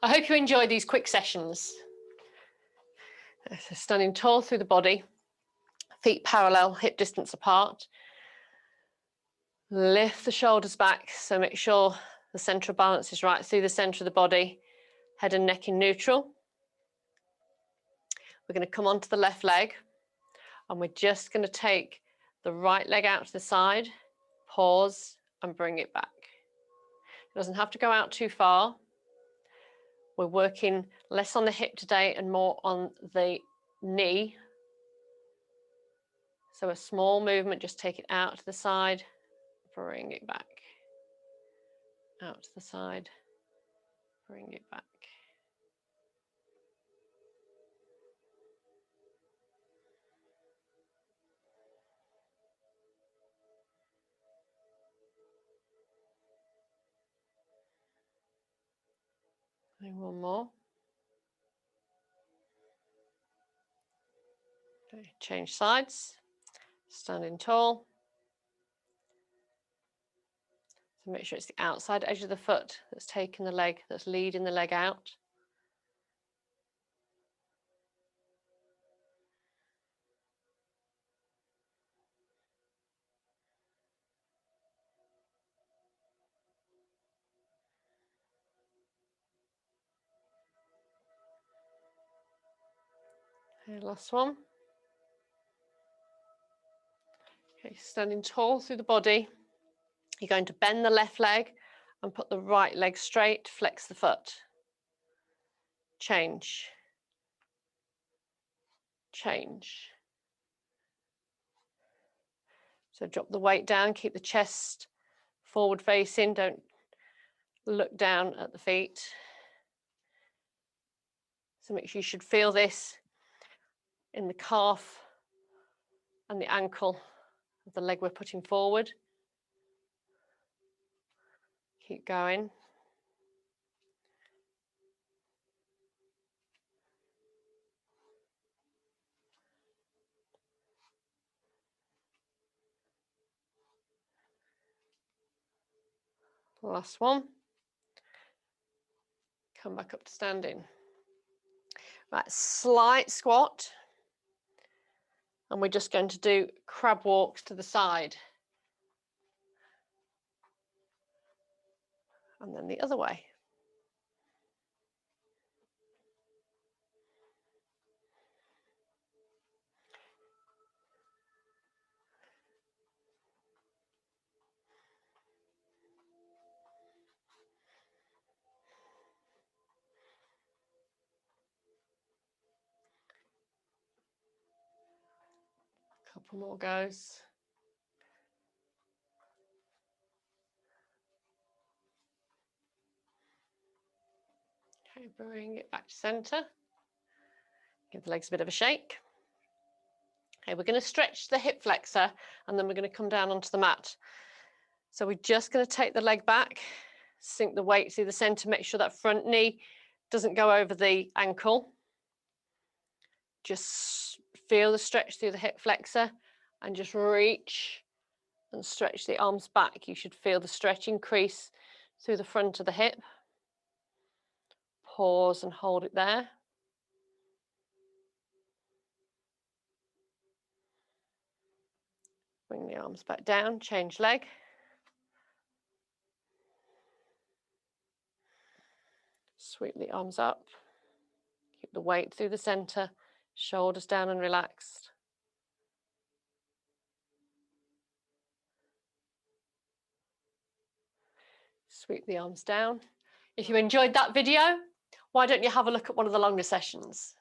I hope you enjoy these quick sessions. So standing tall through the body, feet parallel, hip distance apart. Lift the shoulders back, so make sure the centre of balance is right through the centre of the body, head and neck in neutral. We're going to come onto the left leg and we're just going to take the right leg out to the side, pause and bring it back. It doesn't have to go out too far. We're working less on the hip today and more on the knee. So a small movement, just take it out to the side, bring it back. Out to the side, bring it back. And one more. Okay, change sides, standing tall. So make sure it's the outside edge of the foot that's taking the leg, that's leading the leg out. Okay, last one. Okay, standing tall through the body. You're going to bend the left leg and put the right leg straight, flex the foot. Change. Change. So drop the weight down, keep the chest forward facing, don't look down at the feet. So make sure you should feel this in the calf and the ankle of the leg we're putting forward. Keep going. Last one. Come back up to standing. Right, slight squat. And we're just going to do crab walks to the side. And then the other way. Couple more goes. Okay, bring it back to center. Give the legs a bit of a shake. Okay, we're going to stretch the hip flexor and then we're going to come down onto the mat. So we're just going to take the leg back, sink the weight through the center, make sure that front knee doesn't go over the ankle. Just feel the stretch through the hip flexor and just reach and stretch the arms back. You should feel the stretch increase through the front of the hip. Pause and hold it there. Bring the arms back down, change leg. Sweep the arms up. Keep the weight through the center, shoulders down and relaxed. Sweep the arms down. If you enjoyed that video, why don't you have a look at one of the longer sessions?